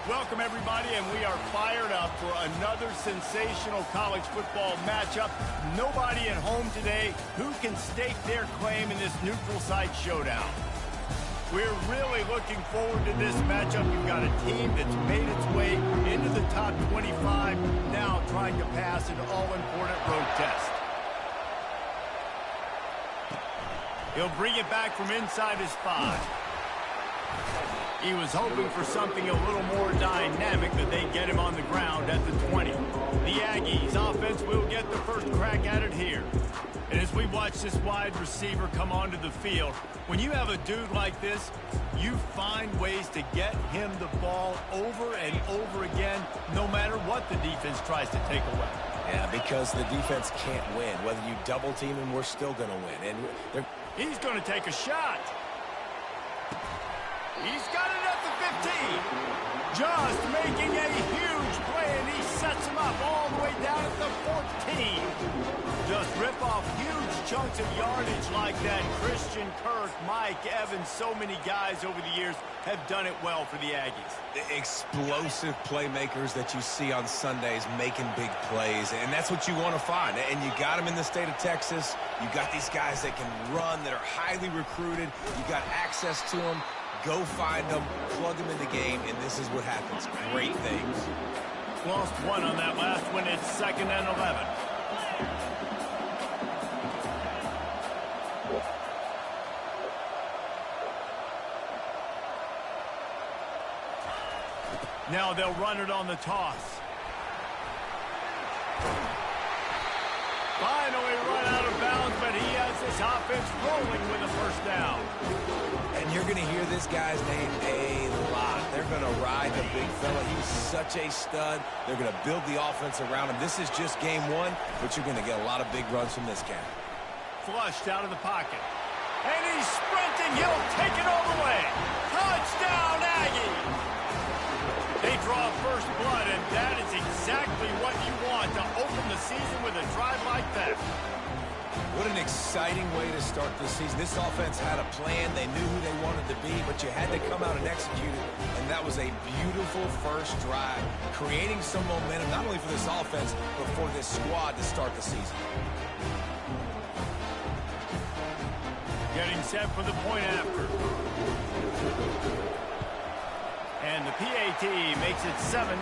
Welcome, everybody, and we are fired up for another sensational college football matchup. Nobody at home today who can stake their claim in this neutral site showdown. We're really looking forward to this matchup. You've got a team that's made its way into the top 25, now trying to pass an all-important road test. He'll bring it back from inside his 5. He was hoping for something a little more dynamic, that they get him on the ground at the 20. The Aggies offense will get the first crack at it here. And as we watch this wide receiver come onto the field, when you have a dude like this, you find ways to get him the ball over and over again, no matter what the defense tries to take away. Yeah, because the defense can't win. Whether you double team him, we're still going to win. And he's going to take a shot. He's got it at the 15. Just making a huge play, and he sets him up all the way down at the 14. Just rip off huge chunks of yardage like that. Christian Kirk, Mike Evans, so many guys over the years have done it well for the Aggies. The explosive playmakers that you see on Sundays making big plays, and that's what you want to find. And you got them in the state of Texas. You got these guys that can run, that are highly recruited. You got access to them. Go find them, plug them in the game, and this is what happens. Great things. Lost one on that last one. It's 2nd and 11. Now they'll run it on the toss. Finally run out of bounds, but he has this offense rolling with a first down. And you're going to hear this guy's name a lot. They're going to ride the big fella. He's such a stud. They're going to build the offense around him. This is just game one, but you're going to get a lot of big runs from this guy. Flushed out of the pocket. And he's sprinting. He'll take it all the way. Touchdown, Aggie! They draw first blood, and that is exactly what you want to open the season with a drive like that. What an exciting way to start this season. This offense had a plan. They knew who they wanted to be, but you had to come out and execute it. And that was a beautiful first drive, creating some momentum, not only for this offense, but for this squad to start the season. Getting set for the point after. And the PAT makes it 7-0.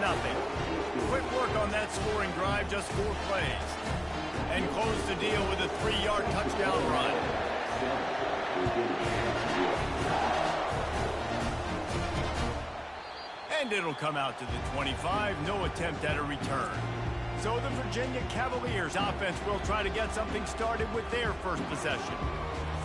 Quick work on that scoring drive, just 4 plays. And close the deal with a 3-yard touchdown run. And it'll come out to the 25. No attempt at a return. So the Virginia Cavaliers offense will try to get something started with their first possession.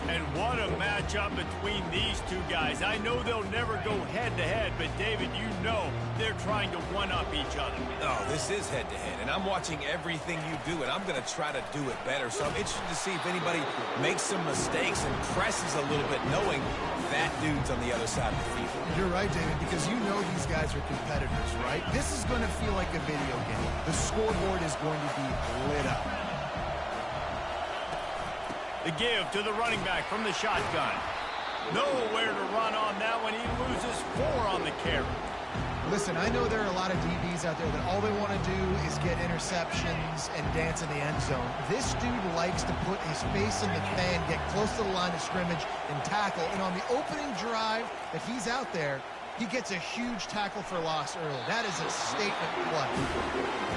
And what a matchup between these two guys. I know they'll never go head-to-head, but, David, you know they're trying to one-up each other. Oh, this is head-to-head, and I'm watching everything you do, and I'm going to try to do it better. So I'm interested to see if anybody makes some mistakes and presses a little bit, knowing that dude's on the other side of the field. You're right, David, because you know these guys are competitors, right? This is going to feel like a video game. The scoreboard is going to be lit up. The give to the running back from the shotgun. Nowhere to run on that one. He loses 4 on the carry. Listen, I know there are a lot of DBs out there that all they want to do is get interceptions and dance in the end zone. This dude likes to put his face in the fan, get close to the line of scrimmage, and tackle. And on the opening drive that he's out there, he gets a huge tackle for loss early. That is a statement play.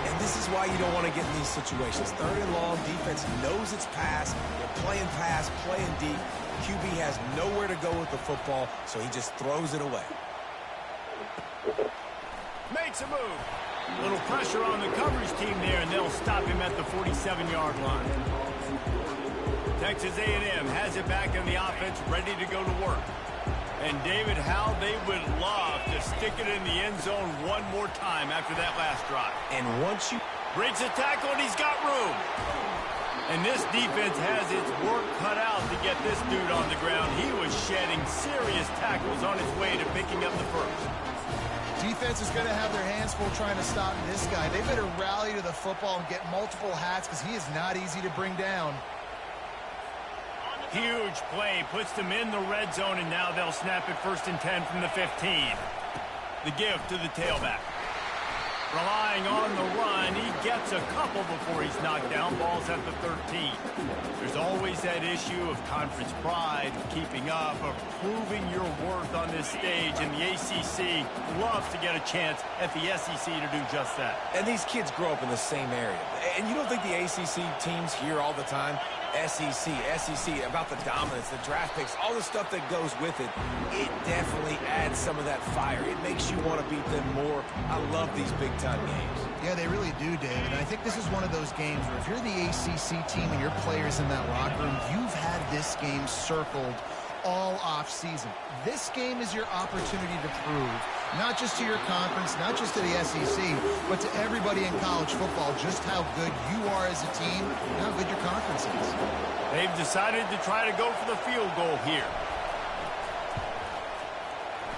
And this is why you don't want to get in these situations. 3rd and long, defense knows it's pass. They're playing pass, playing deep. QB has nowhere to go with the football, so he just throws it away. Makes a move. Little pressure on the coverage team there, and they'll stop him at the 47-yard line. Texas A&M has it back in the offense, ready to go to work. And, David, how they would love to stick it in the end zone one more time after that last drive. And once you... Breaks a tackle, and he's got room. And this defense has its work cut out to get this dude on the ground. He was shedding serious tackles on his way to picking up the first. Defense is going to have their hands full trying to stop this guy. They better rally to the football and get multiple hats because he is not easy to bring down. Huge play, puts them in the red zone, and now they'll snap it 1st and 10 from the 15. The give to the tailback. Relying on the run, he gets a couple before he's knocked down. Ball's at the 13. There's always that issue of conference pride, of keeping up, of proving your worth on this stage, and the ACC loves to get a chance at the SEC to do just that. And these kids grow up in the same area. And you don't think the ACC teams hear all the time? SEC, about the dominance, the draft picks, all the stuff that goes with it. It definitely adds some of that fire. It makes you want to beat them more. I love these big-time games. Yeah, they really do, David. And I think this is one of those games where if you're the ACC team and your players in that locker room, you've had this game circled all off-season. This game is your opportunity to prove, not just to your conference, not just to the SEC, but to everybody in college football, just how good you are as a team and how good your conference is. They've decided to try to go for the field goal here.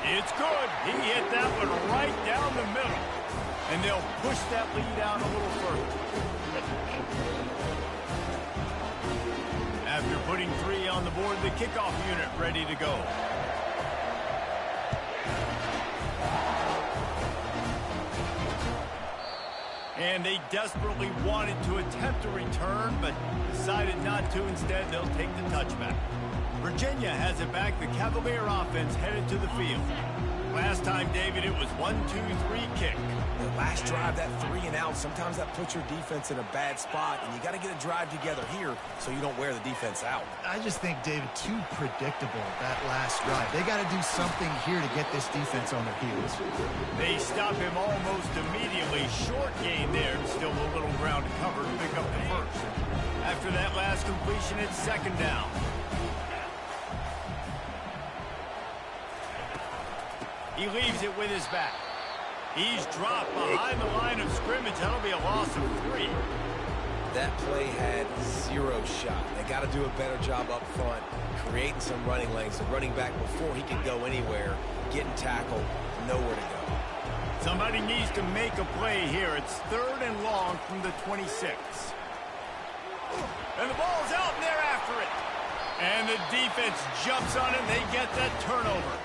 It's good. He hit that one right down the middle. And they'll push that lead out a little further. After putting 3 on the board, the kickoff unit ready to go. And they desperately wanted to attempt a return, but decided not to. Instead, they'll take the touchback. Virginia has it back. The Cavalier offense headed to the field. Last time, David, it was 1-2-3 kick. The last drive, that 3 and out, sometimes that puts your defense in a bad spot, and you got to get a drive together here so you don't wear the defense out. I just think, David, too predictable, that last drive. They got to do something here to get this defense on their heels. They stop him almost immediately. Short gain there, still a little ground to cover to pick up the first. After that last completion, it's second down. He leaves it with his back. He's dropped behind the line of scrimmage. That'll be a loss of 3. That play had 0 shot. They got to do a better job up front, creating some running lanes. The running back, before he could go anywhere, getting tackled, nowhere to go. Somebody needs to make a play here. It's 3rd and long from the 26. And the ball's out, and they're after it. And the defense jumps on it. They get that turnover.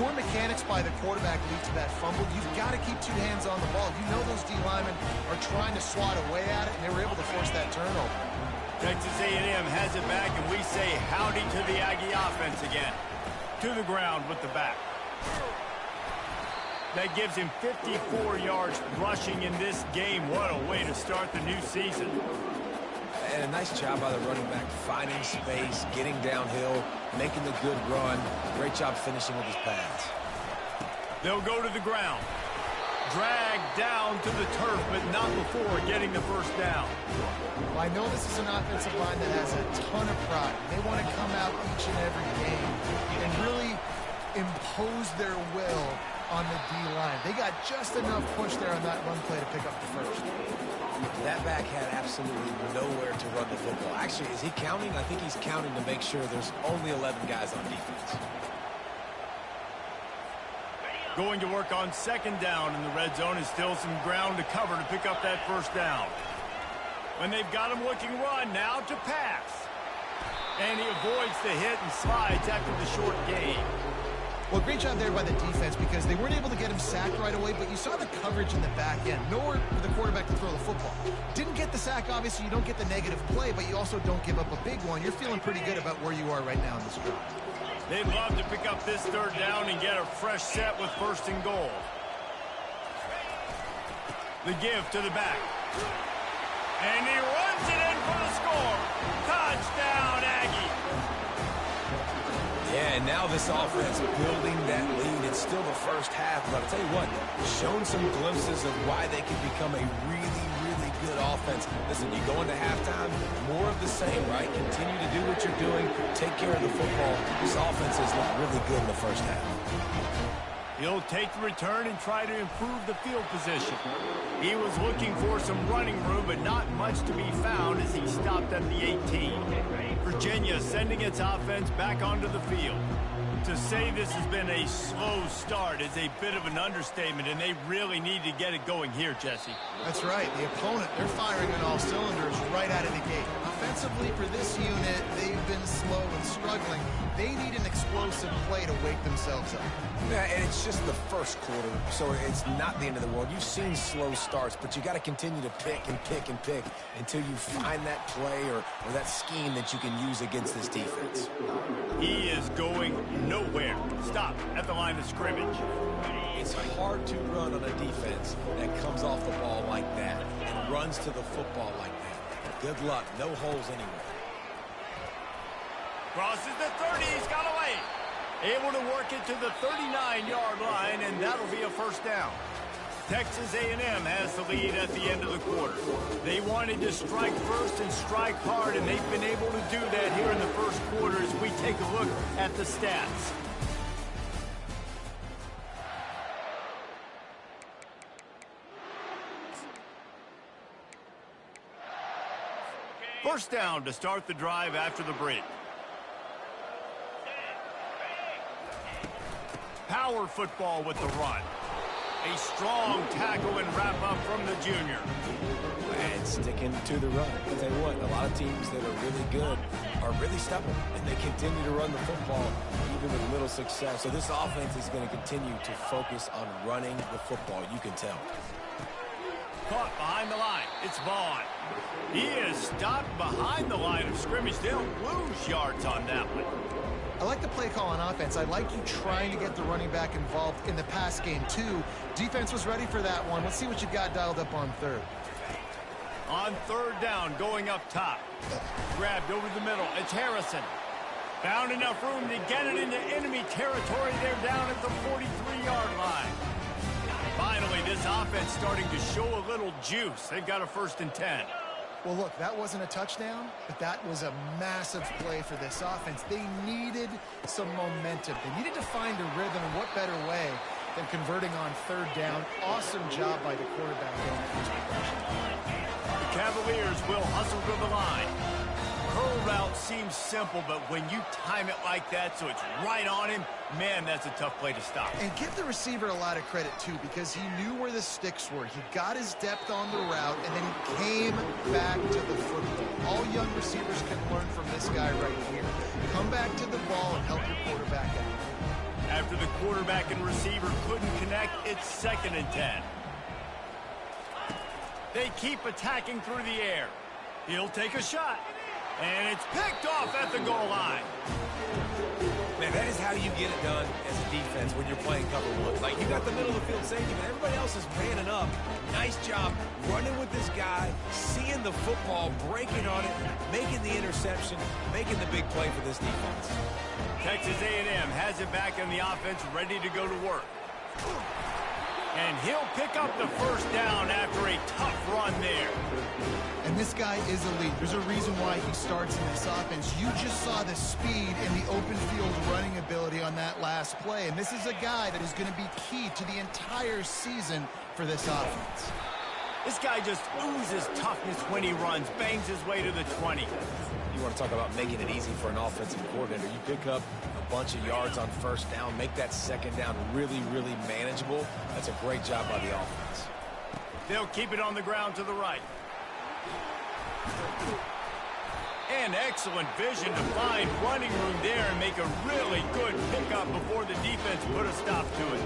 Poor mechanics by the quarterback lead to that fumble. You've got to keep 2 hands on the ball. You know those D linemen are trying to swat away at it, and they were able to force that turnover. Texas A&M has it back, and we say howdy to the Aggie offense again. To the ground with the back. That gives him 54 yards rushing in this game. What a way to start the new season. And a nice job by the running back, finding space, getting downhill, making the good run. Great job finishing with his pads. They'll go to the ground. Dragged down to the turf, but not before getting the first down. Well, I know this is an offensive line that has a ton of pride. They want to come out each and every game and really impose their will on the D-line. They got just enough push there on that run play to pick up the first. That back had absolutely nowhere to run the football. Actually, is he counting? I think he's counting to make sure there's only 11 guys on defense. Going to work on second down in the red zone, and still some ground to cover to pick up that first down. When they've got him looking run, now to pass. And he avoids the hit and slides after the short gain. Well, great job there by the defense because they weren't able to get him sacked right away, but you saw the coverage in the back end. Nowhere for the quarterback to throw the football. Didn't get the sack, obviously. You don't get the negative play, but you also don't give up a big one. You're feeling pretty good about where you are right now in this drive. They'd love to pick up this third down and get a fresh set with first and goal. The give to the back. And he runs it in for the score. Touchdown, Aggie. Yeah, and now this offense building that lead. It's still the first half, but I'll tell you what, shown some glimpses of why they can become a really, really good offense. Listen, you go into halftime, more of the same, right? Continue to do what you're doing, take care of the football. This offense has looked really good in the first half. He'll take the return and try to improve the field position. He was looking for some running room, but not much to be found as he stopped at the 18. Virginia sending its offense back onto the field. To say this has been a slow start is a bit of an understatement, and they really need to get it going here, Jesse. That's right. The opponent, they're firing on all cylinders right out of the gate. Offensively, for this unit, they've been slow and struggling. They need an explosive play to wake themselves up. Yeah, and it's just the first quarter, so it's not the end of the world. You've seen slow starts, but you got to continue to pick and pick and pick until you find that play or that scheme that you can use against this defense. He is going nowhere. Stop at the line of scrimmage. It's hard to run on a defense that comes off the ball like that and runs to the football like that. Good luck. No holes anywhere. Crosses the 30. He's got away. Able to work it to the 39-yard line, and that'll be a first down. Texas A&M has the lead at the end of the quarter. They wanted to strike first and strike hard, and they've been able to do that here in the first quarter as we take a look at the stats. First down to start the drive after the break. Power football with the run. A strong tackle and wrap up from the junior. And sticking to the run. I'll tell you what, a lot of teams that are really good are really stubborn, and they continue to run the football even with little success. So this offense is going to continue to focus on running the football, you can tell. Caught behind the line. It's Vaughn. He is stopped behind the line of scrimmage. They'll lose yards on that one. I like the play call on offense. I like you trying to get the running back involved in the pass game, too. Defense was ready for that one. Let's see what you've got dialed up on third. On third down, going up top. Grabbed over the middle. It's Harrison. Found enough room to get it into enemy territory. They're down at the 43-yard line. Finally, this offense starting to show a little juice. They've got a 1st and 10. Well, look, that wasn't a touchdown, but that was a massive play for this offense. They needed some momentum. They needed to find a rhythm, and what better way than converting on third down. Awesome job by the quarterback. The Cavaliers will hustle to the line. Curl route seems simple, but when you time it like that so it's right on him, man, that's a tough play to stop. And give the receiver a lot of credit, too, because he knew where the sticks were. He got his depth on the route, and then he came back to the football. All young receivers can learn from this guy right here. Come back to the ball and help your quarterback out. After the quarterback and receiver couldn't connect, it's 2nd and 10. They keep attacking through the air. He'll take a shot. And it's picked off at the goal line. Man, that is how you get it done as a defense when you're playing cover one. Like, you got the middle of the field safety, but everybody else is manning up. Nice job running with this guy, seeing the football, breaking on it, making the interception, making the big play for this defense. Texas A&M has it back in the offense, ready to go to work. And he'll pick up the 1st down after a tough run there. And this guy is elite. There's a reason why he starts in this offense. You just saw the speed and the open field running ability on that last play. And this is a guy that is going to be key to the entire season for this offense. This guy just oozes toughness when he runs, bangs his way to the 20. You want to talk about making it easy for an offensive coordinator. You pick up a bunch of yards on 1st down, make that 2nd down really, really manageable. That's a great job by the offense. They'll keep it on the ground to the right. And excellent vision to find running room there and make a really good pickup before the defense put a stop to it.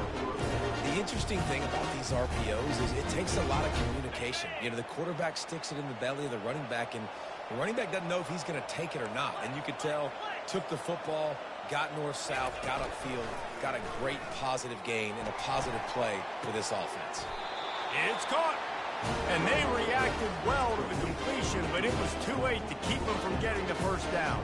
The interesting thing about these RPOs is it takes a lot of communication. You know, the quarterback sticks it in the belly of the running back, and the running back doesn't know if he's going to take it or not. And you could tell, took the football, got north-south, got upfield, got a great positive gain and a positive play for this offense. It's caught. And they reacted well to the completion, but it was too late to keep them from getting the 1st down.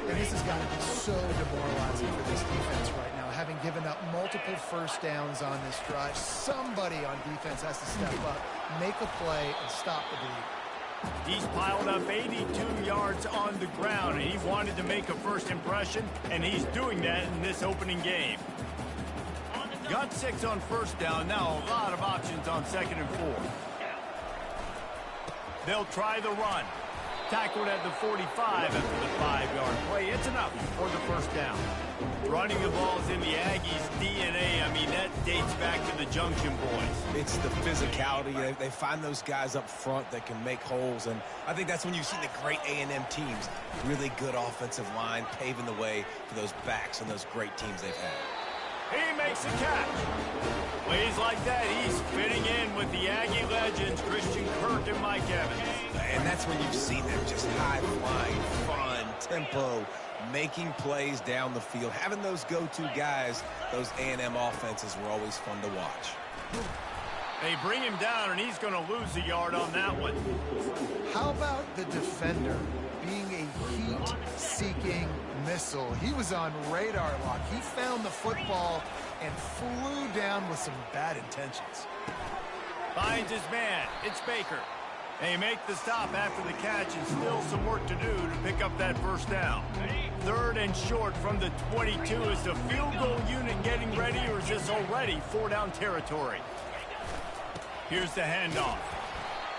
And this has got to be so demoralizing for this defense right now, having given up multiple 1st downs on this drive. Somebody on defense has to step up, make a play, and stop the bleed. He's piled up 82 yards on the ground, and he wanted to make a first impression, and he's doing that in this opening game. Got 6 on 1st down. Now a lot of options on 2nd and 4. They'll try the run. tackled at the 45 after the 5-yard play. It's enough for the first down. Running the ball's in the Aggies' DNA. I mean, that dates back to the Junction Boys. It's the physicality. They find those guys up front that can make holes, and I think that's when you've seen the great A&M teams. Really good offensive line paving the way for those backs and those great teams they've had. He makes a catch. Plays like that, he's fitting in with the Aggie legends, Christian Kirk and Mike Evans. And that's when you've seen them just high-flying, fun, tempo, making plays down the field. Having those go-to guys, those A&M offenses were always fun to watch. They bring him down, and he's going to lose a yard on that one. How about the defender being a heat-seeking missile? He was on radar lock. He found the football and flew down with some bad intentions. Finds his man. It's Baker. They make the stop after the catch, and still some work to do to pick up that first down. 3rd and short from the 22. Is the field goal unit getting ready, or is this already 4-down territory? Here's the handoff.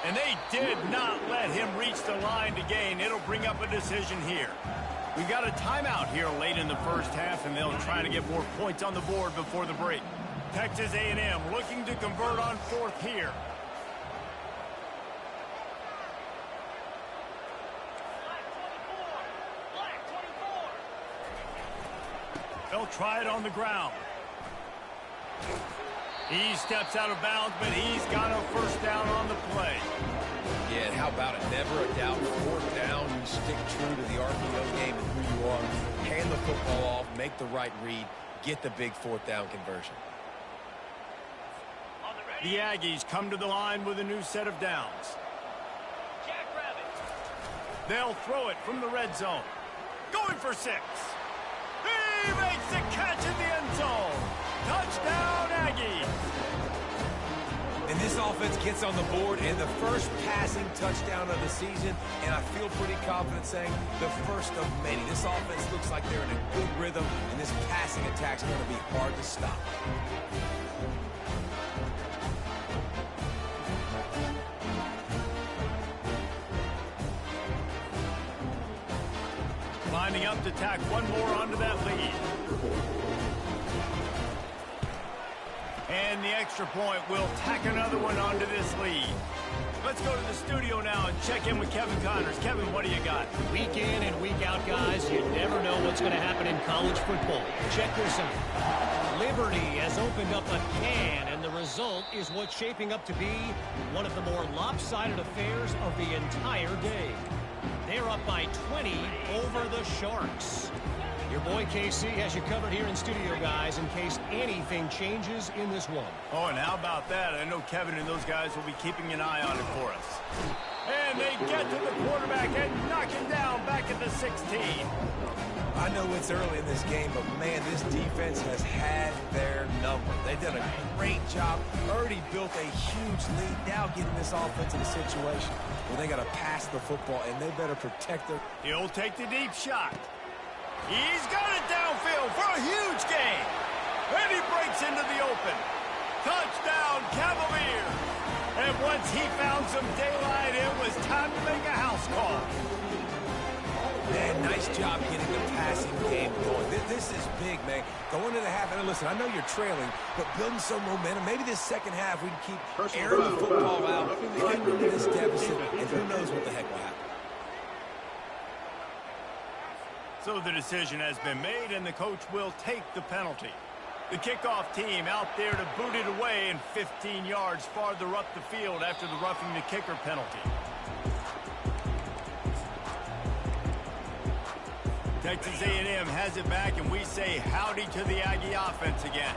And they did not let him reach the line to gain. It'll bring up a decision here. We've got a timeout here late in the first half, and they'll try to get more points on the board before the break. Texas A&M looking to convert on 4th here. They'll try it on the ground. He steps out of bounds, but he's got a first down on the play. Yeah, and how about it? Never a doubt. 4th down, you stick true to the RPO game and who you are. Hand the football off, make the right read, get the big 4th down conversion. The Aggies come to the line with a new set of downs. They'll throw it from the red zone. Going for 6. He makes the catch in the end zone. Touchdown, Aggies. And this offense gets on the board in the first passing touchdown of the season, and I feel pretty confident saying the first of many. This offense looks like they're in a good rhythm, and this passing attack's going to be hard to stop. Lining up to tack one more onto that lead. And the extra point will tack another one onto this lead. Let's go to the studio now and check in with Kevin Connors. Kevin, what do you got? Week in and week out, guys, you never know what's going to happen in college football. Check this out. Liberty has opened up a can, and the result is what's shaping up to be one of the more lopsided affairs of the entire day. They're up by 20 over the Sharks. Your boy KC has you covered here in studio, guys, in case anything changes in this one. Oh, and how about that? I know Kevin and those guys will be keeping an eye on it for us. And they get to the quarterback and knock him down back at the 16. I know it's early in this game, but, man, this defense has had their number. They've done a great job, already built a huge lead, now getting this offense in a situation where they got to pass the football, and they better protect their... He'll take the deep shot. He's got it downfield for a huge gain. And he breaks into the open. Touchdown, Cavaliers. And once he found some daylight, it was time to make a house call. Man, nice job getting the passing game going. This is big, man. Going into the half, and listen, I know you're trailing, but building some momentum. Maybe this second half we can keep airing the football out, get rid of this deficit, and who knows what the heck will happen. So the decision has been made, and the coach will take the penalty. The kickoff team out there to boot it away and 15 yards farther up the field after the roughing the kicker penalty. Texas A&M has it back, and we say howdy to the Aggie offense again.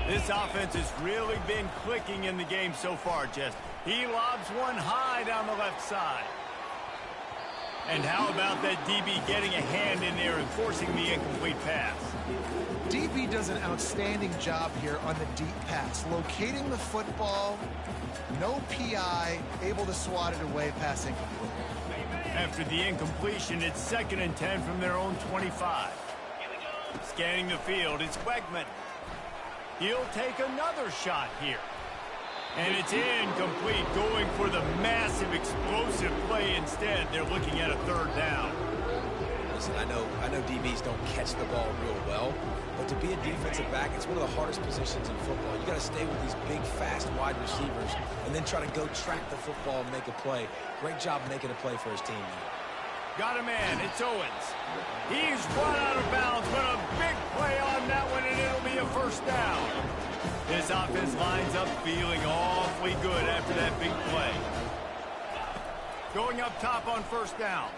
This offense has really been clicking in the game so far, Jess. He lobs one high down the left side. And how about that DB getting a hand in there and forcing the incomplete pass? DB does an outstanding job here on the deep pass, locating the football, no PI, able to swat it away, passing. After the incompletion, it's 2nd and 10 from their own 25. Scanning the field, it's Wegman. He'll take another shot here. And it's incomplete. Going for the massive explosive play instead they're looking at a third down. Listen, I know DBs don't catch the ball real well, but to be a defensive back, it's one of the hardest positions in football. You got to stay with these big, fast wide receivers and then try to go track the football and make a play. Great job making a play for his team there. Got a man. It's Owens. He's run out of bounds, but a big play on that one, and it'll be a first down. This offense lines up feeling awfully good after that big play. Going up top on first down.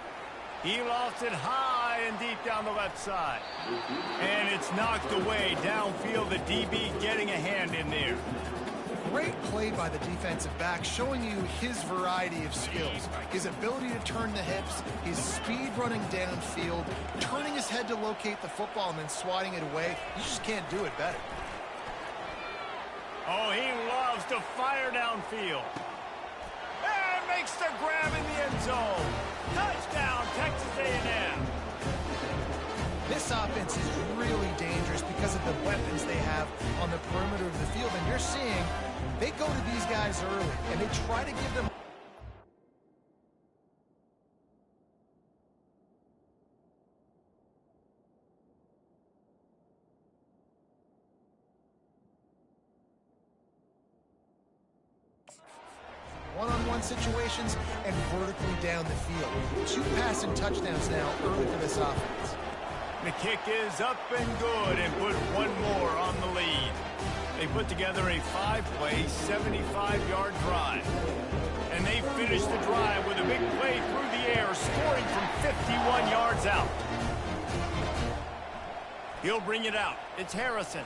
He lost it high and deep down the left side. And it's knocked away downfield. The DB getting a hand in there. Great play by the defensive back, showing you his variety of skills. His ability to turn the hips, his speed running downfield, turning his head to locate the football and then swatting it away. You just can't do it better. Oh, he loves to fire downfield. And makes the grab in the end zone. Touchdown, Texas A&M. This offense is really dangerous because of the weapons they have on the perimeter of the field. And you're seeing they go to these guys early, and they try to give them... one-on-one situations and vertically down the field. 2 passing touchdowns now early for this offense. The kick is up and good and put one more on the lead. They put together a 5-play, 75-yard drive. And they finished the drive with a big play through the air, scoring from 51 yards out. He'll bring it out. It's Harrison.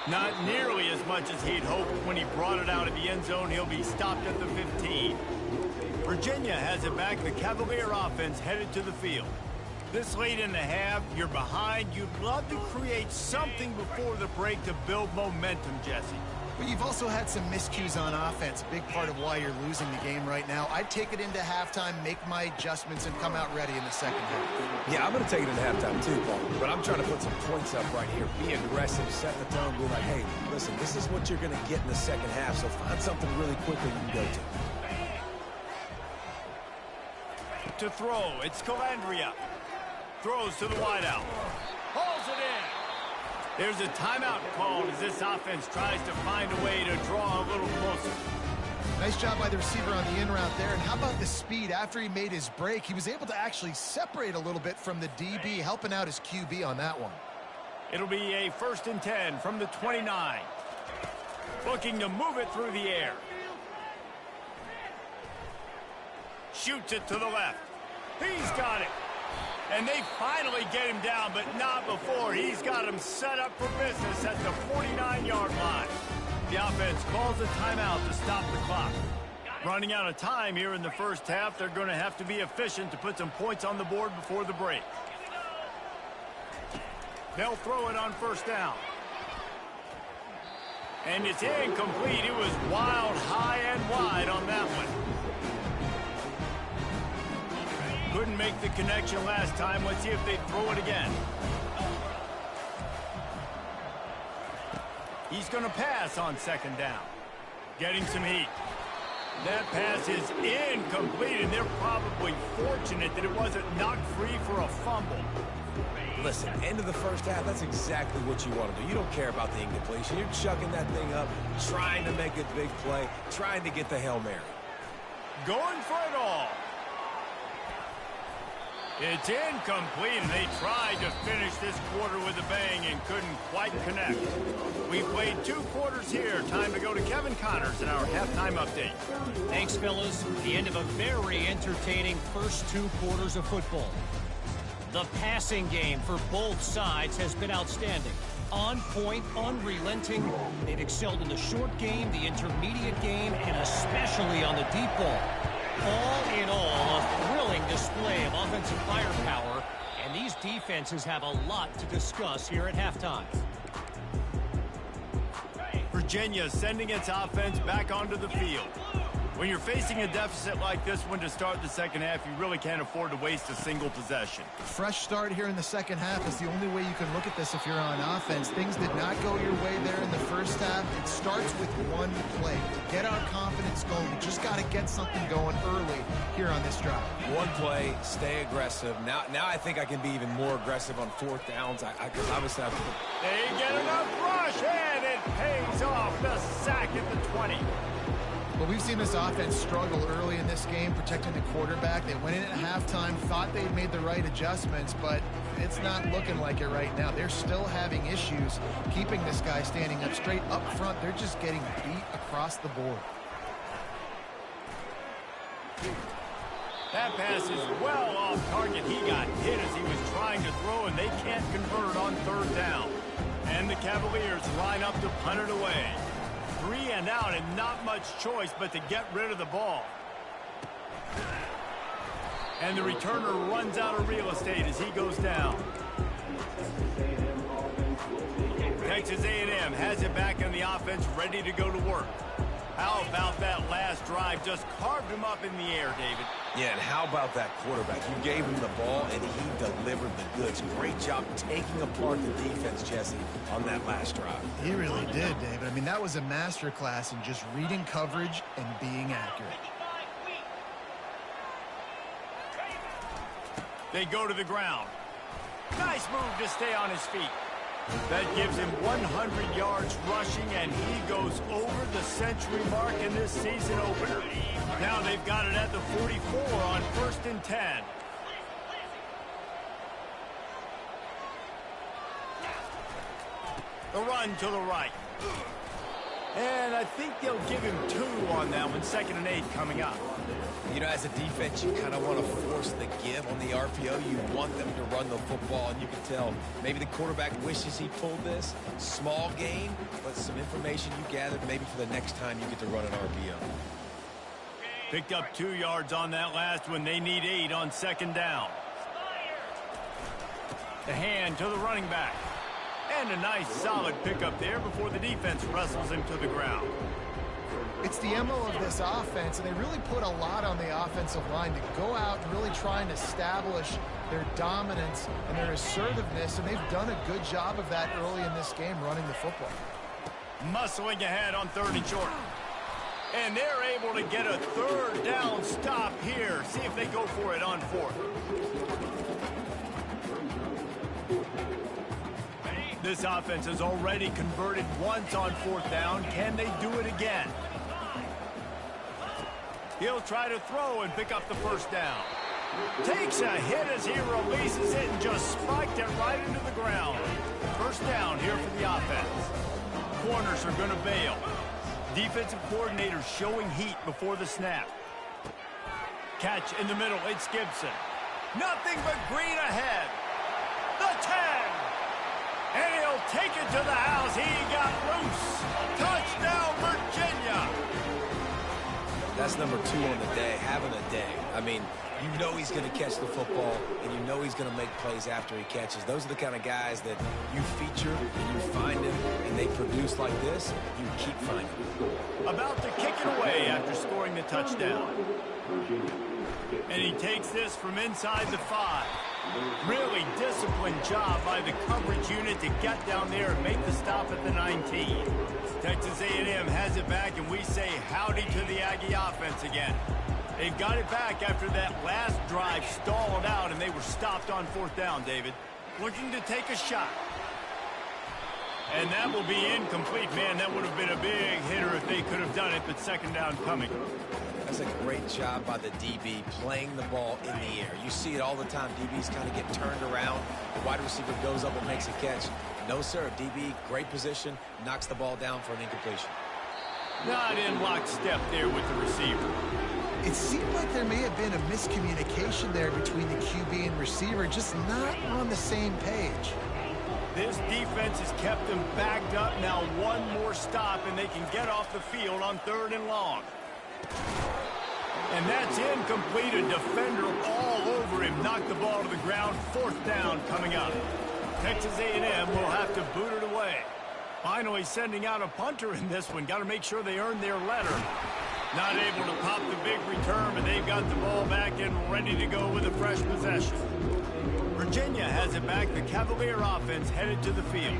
Not nearly as much as he'd hoped when he brought it out of the end zone. He'll be stopped at the 15. Virginia has it back. The Cavalier offense headed to the field. This late in the half, you're behind. You'd love to create something before the break to build momentum, Jesse. But you've also had some miscues on offense, a big part of why you're losing the game right now. I'd take it into halftime, make my adjustments, and come out ready in the second half. Yeah, I'm going to take it into halftime too, Paul. But I'm trying to put some points up right here. Be aggressive, set the tone, be like, hey, listen, this is what you're going to get in the second half, so find something really quickly you can go to. To throw, it's Calandria. Throws to the wideout. Hauls it in. There's a timeout called as this offense tries to find a way to draw a little closer. Nice job by the receiver on the in route there. And how about the speed? After he made his break, he was able to actually separate a little bit from the DB, helping out his QB on that one. It'll be a 1st and 10 from the 29. Looking to move it through the air. Shoots it to the left. He's got it. And they finally get him down, but not before. He's got him set up for business at the 49-yard line. The offense calls a timeout to stop the clock. Running out of time here in the first half, they're going to have to be efficient to put some points on the board before the break. They'll throw it on first down. And it's incomplete. It was wild, high and wide on that one. Couldn't make the connection last time. Let's see if they throw it again. He's going to pass on second down. Getting some heat. That pass is incomplete, and they're probably fortunate that it wasn't knocked free for a fumble. Listen, end of the first half, that's exactly what you want to do. You don't care about the incompletion. You're chucking that thing up, trying to make a big play, trying to get the Hail Mary. Going for it all. It's incomplete, and they tried to finish this quarter with a bang and couldn't quite connect. We played 2 quarters here. Time to go to Kevin Connors in our halftime update. Thanks, fellas. The end of a very entertaining first 2 quarters of football. The passing game for both sides has been outstanding. On point, unrelenting. They've excelled in the short game, the intermediate game, and especially on the deep ball. All in all, a thrilling display of offensive firepower, and these defenses have a lot to discuss here at halftime. Virginia sending its offense back onto the field. When you're facing a deficit like this one to start the second half, you really can't afford to waste a single possession. Fresh start here in the second half is the only way you can look at this if you're on offense. Things did not go your way there in the first half. It starts with one play. To get our confidence going, we just got to get something going early here on this drive. One play, stay aggressive. Now I think I can be even more aggressive on fourth downs. Because obviously They get enough rush, and it pays off. The sack at the 20. But we've seen this offense struggle early in this game, protecting the quarterback. They went in at halftime, thought they'd made the right adjustments, but it's not looking like it right now. They're still having issues keeping this guy standing up straight up front. They're just getting beat across the board. That pass is well off target. He got hit as he was trying to throw, and they can't convert on third down. And the Cavaliers line up to punt it away. 3 and out, and not much choice but to get rid of the ball. And the returner runs out of real estate as he goes down. Texas A&M has it back in the offense, ready to go to work. How about that last drive? Just carved him up in the air, David. Yeah, and how about that quarterback? You gave him the ball, and he delivered the goods. Great job taking apart the defense, Jesse, on that last drive. He really did, David. I mean, that was a masterclass in just reading coverage and being accurate. They go to the ground. Nice move to stay on his feet. That gives him 100 yards rushing, and he goes over the century mark in this season opener. Now they've got it at the 44 on 1st and 10. The run to the right. And I think they'll give him 2 on that one. 2nd and 8 coming up. You know, as a defense, you kind of want to force the give on the RPO. You want them to run the football, and you can tell maybe the quarterback wishes he pulled this. Small gain, but some information you gathered maybe for the next time you get to run an RPO. Picked up 2 yards on that last one. They need 8 on 2nd down. The hand to the running back. And a nice solid pickup there before the defense wrestles him to the ground. It's the MO of this offense, and they really put a lot on the offensive line to go out and really try and establish their dominance and their assertiveness, and they've done a good job of that early in this game running the football. Muscling ahead on 3rd and short. And they're able to get a 3rd down stop here. See if they go for it on 4th. This offense has already converted once on 4th down. Can they do it again? He'll try to throw and pick up the 1st down. Takes a hit as he releases it and just spiked it right into the ground. 1st down here for the offense. Corners are going to bail. Defensive coordinator showing heat before the snap. Catch in the middle. It's Gibson. Nothing but green ahead. The 10. And he'll take it to the house. He got loose. Touchdown, Virginia. That's number 2 on the day, having a day. I mean, you know he's going to catch the football, and you know he's going to make plays after he catches. Those are the kind of guys that you feature, and you find him, and they produce like this, you keep finding them. About to kick it away after scoring the touchdown. And he takes this from inside the 5. Really disciplined job by the coverage unit to get down there and make the stop at the 19. Texas A&M has it back, and we say howdy to the Aggie offense again. They got it back after that last drive stalled out, and they were stopped on 4th down, David. Looking to take a shot. And that will be incomplete. Man, that would have been a big hitter if they could have done it, but 2nd down coming. That's a great job by the DB playing the ball in the air. You see it all the time. DBs kind of get turned around. The wide receiver goes up and makes a catch. No, sir. DB, great position, knocks the ball down for an incompletion. Not in lockstep there with the receiver. It seemed like there may have been a miscommunication there between the QB and receiver, just not on the same page. This defense has kept them backed up. Now one more stop, and they can get off the field on 3rd and long. And that's incomplete. A defender all over him. Knocked the ball to the ground. 4th down coming up. Texas A&M will have to boot it away. Finally sending out a punter in this one. Got to make sure they earn their letter. Not able to pop the big return, but they've got the ball back and ready to go with a fresh possession. Virginia has it back. The Cavalier offense headed to the field.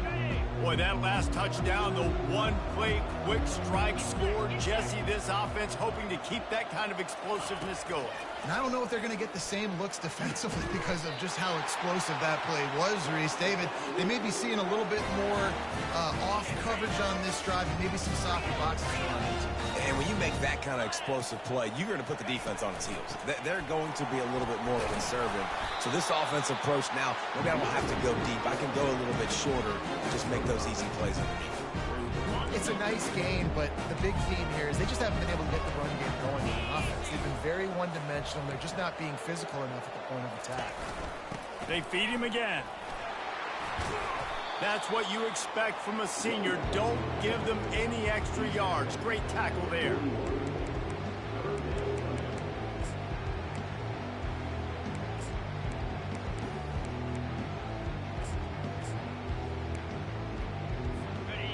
Boy, that last touchdown, the one-play quick strike scored. Jesse, this offense hoping to keep that kind of explosiveness going. And I don't know if they're going to get the same looks defensively because of just how explosive that play was, Reese. David, they may be seeing a little bit more off coverage on this drive and maybe some softer boxes on it. And when you make that kind of explosive play, you're going to put the defense on its heels. They're going to be a little bit more conservative. So this offensive approach now, maybe I don't have to go deep. I can go a little bit shorter and just make those easy plays underneath. It's a nice game, but the big theme here is they just haven't been able to get the run game going in the offense. They've been very one-dimensional. They're just not being physical enough at the point of attack. They feed him again. That's what you expect from a senior. Don't give them any extra yards. Great tackle there.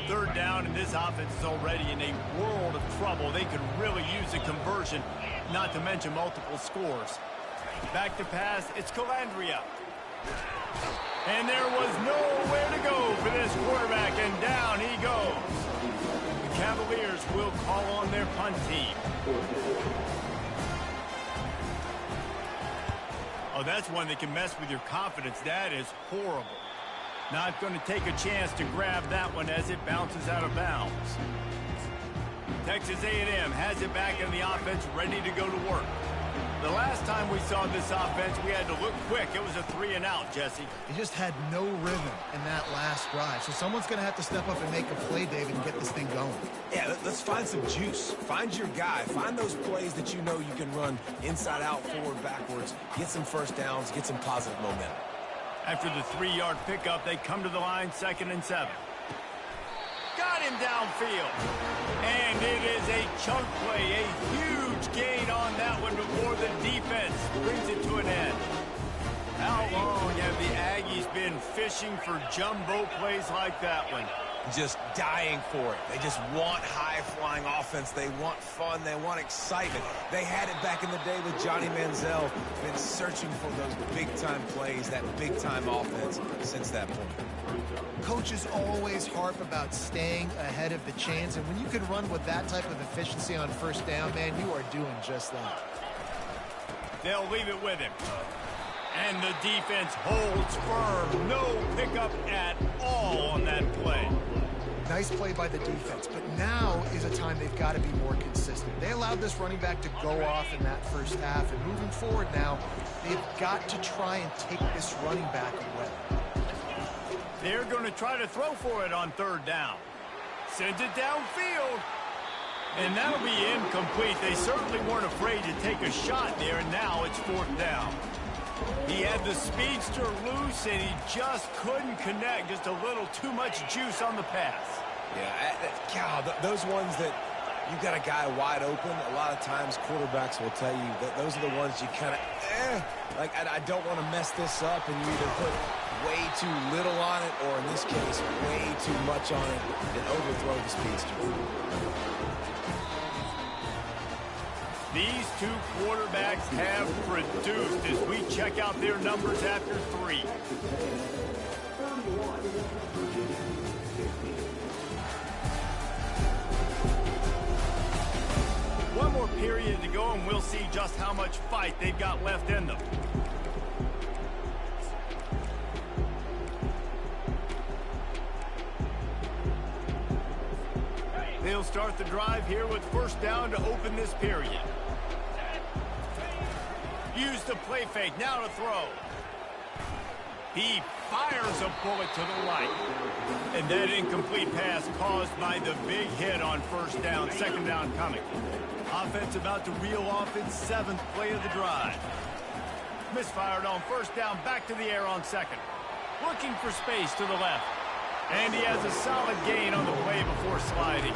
Third down, and this offense is already in a world of trouble. They could really use a conversion, not to mention multiple scores. Back to pass, it's Calandria. And there was nowhere to go for this quarterback, and down he goes. The Cavaliers will call on their punt team. Oh, that's one that can mess with your confidence. That is horrible. Not going to take a chance to grab that one as it bounces out of bounds. Texas A&M has it back in the offense, ready to go to work. The last time we saw this offense, we had to look quick. It was a 3-and-out, Jesse. They just had no rhythm in that last drive. So someone's going to have to step up and make a play, David, and get this thing going. Yeah, let's find some juice. Find your guy. Find those plays that you know you can run inside out, forward, backwards. Get some first downs. Get some positive momentum. After the 3-yard pickup, they come to the line, 2nd and 7. Got him downfield. And it is a chunk play, a huge gain on that one before the defense brings it to an end. How long have the Aggies been fishing for jumbo plays like that one? Just dying for it. They just want high-flying offense. They want fun. They want excitement. They had it back in the day with Johnny Manziel. Been searching for those big-time plays, that big-time offense since that point. Coaches always harp about staying ahead of the chains, and when you can run with that type of efficiency on first down, man, you are doing just that. They'll leave it with him. And the defense holds firm. No pickup at all on that play. Nice play by the defense, but now is a time they've got to be more consistent. They allowed this running back to go off in that first half, and moving forward now, they've got to try and take this running back away. They're going to try to throw for it on 3rd down. Sends it downfield. And that'll be incomplete. They certainly weren't afraid to take a shot there, and now it's 4th down. He had the speedster loose, and he just couldn't connect. Just a little too much juice on the pass. Yeah, God, those ones that you've got a guy wide open, a lot of times quarterbacks will tell you that those are the ones you kind of, like, I don't want to mess this up, and you either put way too little on it, or in this case, way too much on it, and overthrow the speedster. These two quarterbacks have produced as we check out their numbers after 3. One more period to go, and we'll see just how much fight they've got left in them. They'll start the drive here with 1st down to open this period. Use the play fake, now to throw. He fires a bullet to the right. And that incomplete pass caused by the big hit on 1st down, 2nd down coming. Offense about to reel off its 7th play of the drive. Misfired on 1st down, back to the air on 2nd. Looking for space to the left. And he has a solid gain on the play before sliding.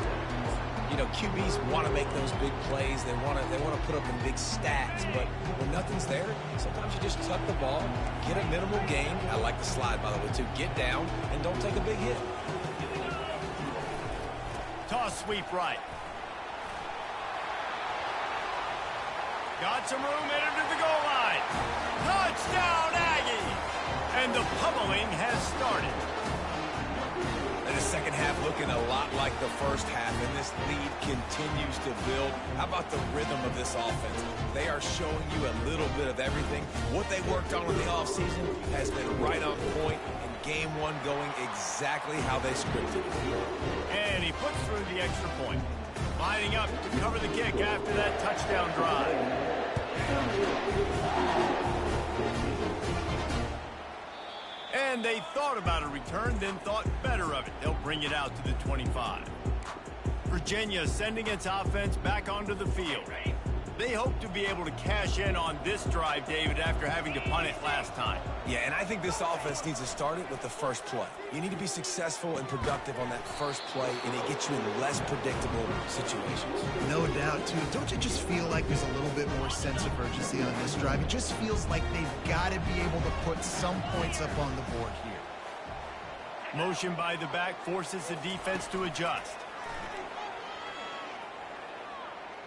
You know, QBs want to make those big plays. They want to put up the big stats. But when nothing's there, sometimes you just tuck the ball, get a minimal gain. I like the slide, by the way, too. Get down and don't take a big hit. Toss sweep right. Got some room, headed to the goal line. Touchdown, Aggie! And the pummeling has started. And the second half looking a lot like the first half, and this lead continues to build. How about the rhythm of this offense? They are showing you a little bit of everything. What they worked on in the offseason has been right on point, and game one going exactly how they scripted. And he puts through the extra point. Lining up to cover the kick after that touchdown drive. And they thought about a return, then thought better of it. They'll bring it out to the 25. Virginia sending its offense back onto the field. They hope to be able to cash in on this drive, David, after having to punt it last time. Yeah, and I think this offense needs to start it with the first play. You need to be successful and productive on that first play, and it gets you in less predictable situations. No doubt, too. Don't you just feel like there's a little bit more sense of urgency on this drive? It just feels like they've got to be able to put some points up on the board here. Motion by the back forces the defense to adjust.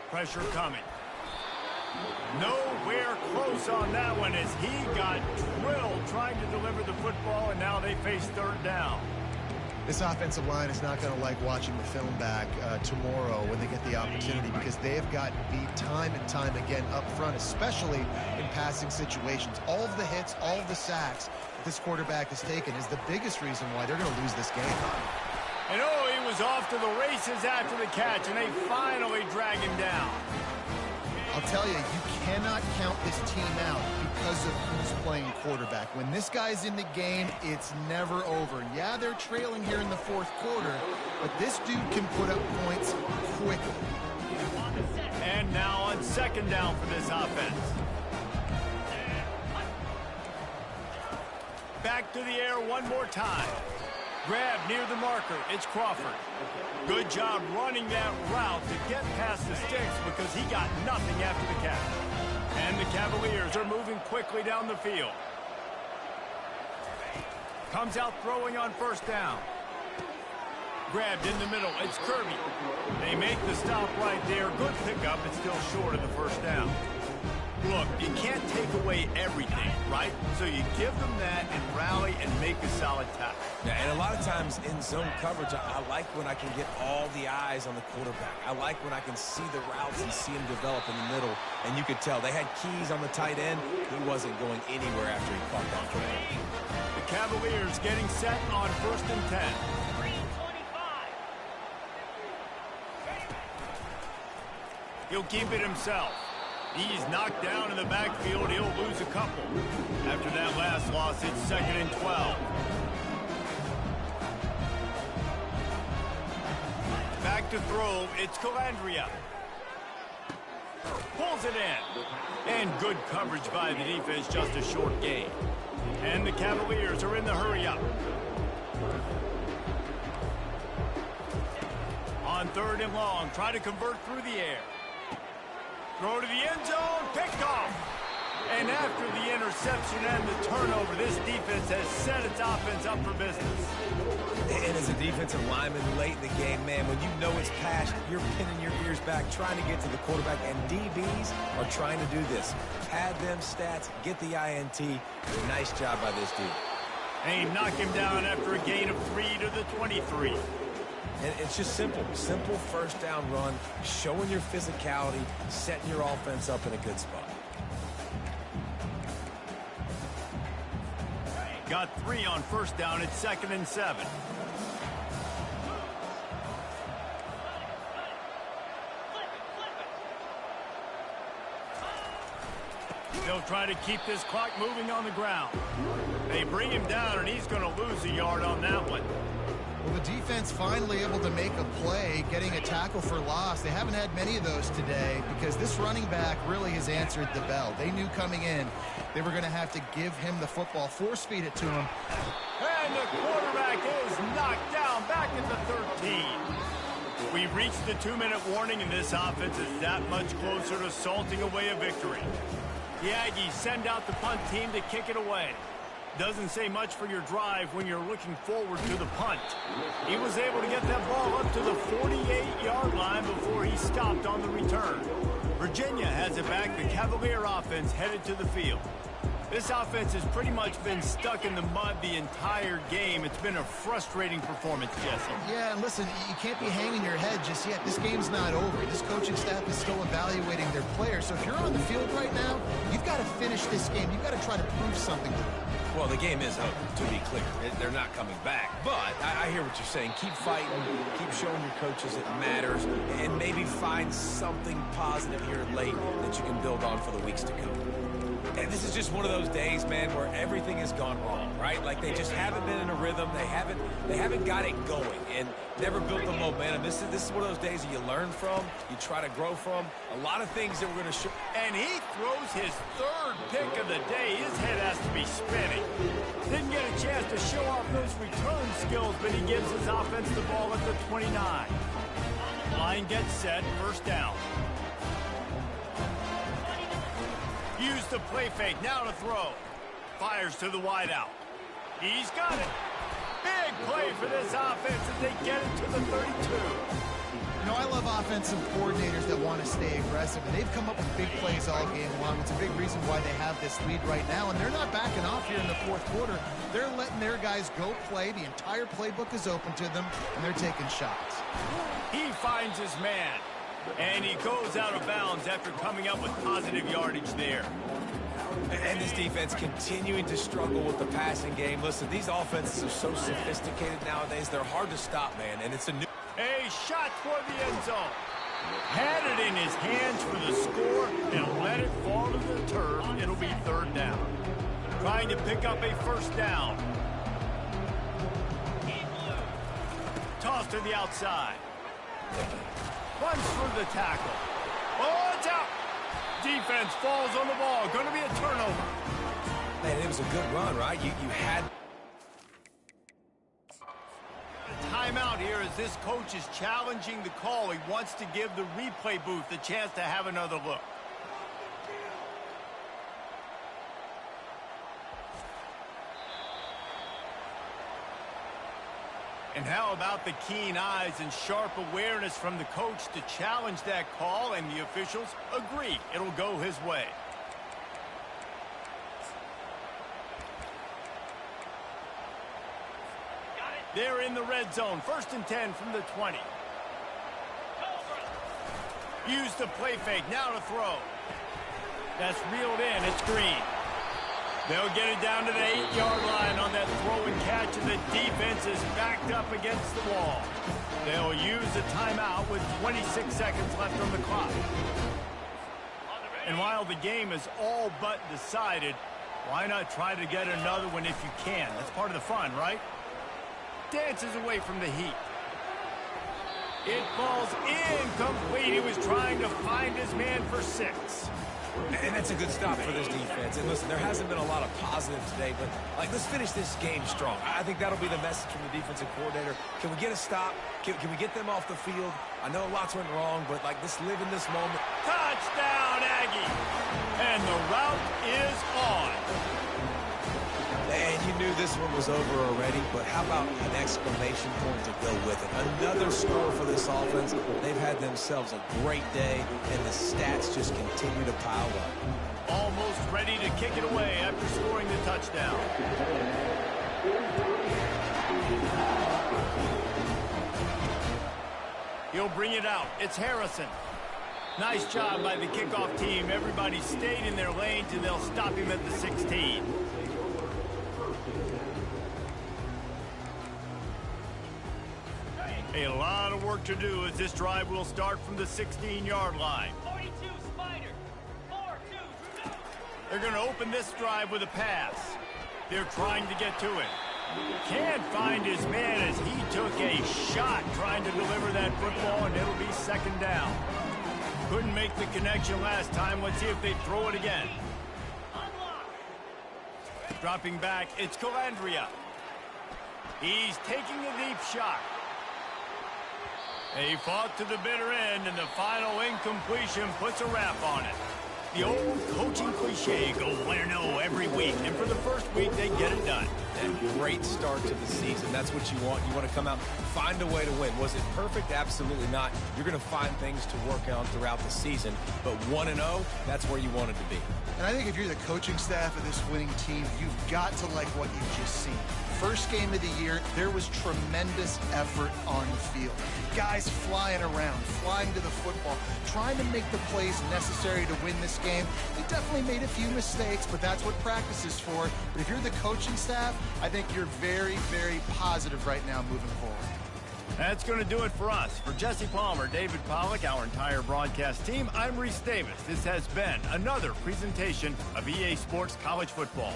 Pressure coming. Nowhere close on that one as he got drilled trying to deliver the football, and now they face third down. This offensive line is not going to like watching the film back tomorrow when they get the opportunity, because they have got beat time and time again up front, especially in passing situations. All of the hits, all of the sacks that this quarterback has taken is the biggest reason why they're going to lose this game. And he was off to the races after the catch, and they finally drag him down. I'll tell you, you cannot count this team out because of who's playing quarterback. When this guy's in the game, it's never over. Yeah, they're trailing here in the fourth quarter, but this dude can put up points quickly. And now on second down for this offense. Back to the air one more time. Grab near the marker. It's Crawford. Good job running that route to get past the sticks because he got nothing after the catch. And the Cavaliers are moving quickly down the field. Comes out throwing on first down. Grabbed in the middle. It's Kirby. They make the stop right there. Good pickup. It's still short of the first down. Look, you can't take away everything, right? So you give them that and rally and make a solid tackle. Yeah, and a lot of times in zone coverage, I like when I can get all the eyes on the quarterback. I like when I can see the routes and see him develop in the middle. And you could tell they had keys on the tight end. He wasn't going anywhere after he caught that football. The Cavaliers getting set on 1st and 10. He'll keep it himself. He's knocked down in the backfield. He'll lose a couple. After that last loss, it's 2nd and 12. Back to throw. It's Calandria. Pulls it in. And good coverage by the defense. Just a short gain. And the Cavaliers are in the hurry-up. On 3rd and long, try to convert through the air. Throw to the end zone, picked off. And after the interception and the turnover, this defense has set its offense up for business. And as a defensive lineman late in the game, man, when you know it's passed, you're pinning your ears back, trying to get to the quarterback, and DBs are trying to do this. Pad them stats, get the INT. Nice job by this dude. And he knocked him down after a gain of 3 to the 23. And it's just simple first down run, showing your physicality, setting your offense up in a good spot. Got 3 on first down. It's 2nd and 7. They'll try to keep this clock moving on the ground. They bring him down, and he's going to lose a yard on that one. Well, the defense finally able to make a play, getting a tackle for loss. They haven't had many of those today because this running back really has answered the bell. They knew coming in they were going to have to give him the football, force feed it to him. And the quarterback is knocked down back at the 13. We've reached the 2-minute warning, and this offense is that much closer to salting away a victory. The Aggies send out the punt team to kick it away. Doesn't say much for your drive when you're looking forward to the punt. He was able to get that ball up to the 48-yard line before he stopped on the return. Virginia has it back. The Cavalier offense headed to the field. This offense has pretty much been stuck in the mud the entire game. It's been a frustrating performance, Jesse. Yeah, and listen, you can't be hanging your head just yet. This game's not over. This coaching staff is still evaluating their players. So if you're on the field right now, you've got to finish this game. You've got to try to prove something to them. Well, the game is over, to be clear. They're not coming back. But I hear what you're saying. Keep fighting. Keep showing your coaches it matters. And maybe find something positive here late that you can build on for the weeks to come. And this is just one of those days, man, where everything has gone wrong, right? Like they just haven't been in a rhythm. They haven't got it going and never built the momentum. This is one of those days that you learn from, you try to grow from. A lot of things that we're going to show. And he throws his third pick of the day. His head has to be spinning. Didn't get a chance to show off those return skills, but he gives his offense the ball at the 29. Line gets set, first down. Use the play fake, now to throw. Fires to the wideout. He's got it. Big play for this offense as they get it to the 32. You know, I love offensive coordinators that want to stay aggressive, and they've come up with big plays all game long. It's a big reason why they have this lead right now, and they're not backing off here in the fourth quarter. They're letting their guys go play. The entire playbook is open to them, and they're taking shots. He finds his man. And he goes out of bounds after coming up with positive yardage there. And this defense continuing to struggle with the passing game. Listen, these offenses are so sophisticated nowadays. They're hard to stop, man. And it's a new... A shot toward the end zone. Had it in his hands for the score and let it fall to the turf. It'll be third down. Trying to pick up a first down. Toss to the outside. Runs through the tackle. Oh, it's out. Defense falls on the ball. Going to be a turnover. Man, it was a good run, right? You had... A timeout here as this coach is challenging the call. He wants to give the replay booth the chance to have another look. And how about the keen eyes and sharp awareness from the coach to challenge that call, and the officials agree it'll go his way. They're in the red zone, 1st and 10 from the 20. Use the play fake, now to throw. That's reeled in, it's Green. They'll get it down to the 8-yard line on that throw and catch, and the defense is backed up against the wall. They'll use a timeout with 26 seconds left on the clock. And while the game is all but decided, why not try to get another one if you can? That's part of the fun, right? Dances away from the heat. It falls incomplete. He was trying to find his man for 6. And that's a good stop for this defense. And listen, there hasn't been a lot of positive today, but like, let's finish this game strong. I think that'll be the message from the defensive coordinator. Can we get a stop? Can we get them off the field? I know lots went wrong, but like, let's live in this moment. Touchdown, Aggie! And the route is on. And you knew this one was over already, but how about an exclamation point to go with it? Another score for this offense. They've had themselves a great day, and the stats just continue to pile up. Almost ready to kick it away after scoring the touchdown. He'll bring it out. It's Harrison. Nice job by the kickoff team. Everybody stayed in their lanes, and they'll stop him at the 16. A lot of work to do as this drive will start from the 16-yard line. 42 Spider. 4-2. They're going to open this drive with a pass. They're trying to get to it. Can't find his man as he took a shot trying to deliver that football, and it'll be second down. Couldn't make the connection last time. Let's see if they throw it again. Dropping back, it's Calandria. He's taking a deep shot. They fought to the bitter end, and the final incompletion puts a wrap on it. The old coaching cliche, go win or no every week. And for the first week, they get it done. And great start to the season. That's what you want. You want to come out, find a way to win. Was it perfect? Absolutely not. You're going to find things to work on throughout the season. But 1-0, that's where you want it to be. And I think if you're the coaching staff of this winning team, you've got to like what you've just seen. First game of the year, there was tremendous effort on the field. Guys flying around, flying to the football, trying to make the plays necessary to win this game. They definitely made a few mistakes, but that's what practice is for. But if you're the coaching staff, I think you're very, very positive right now moving forward. That's going to do it for us. For Jesse Palmer, David Pollack, our entire broadcast team, I'm Reese Davis. This has been another presentation of EA Sports College Football.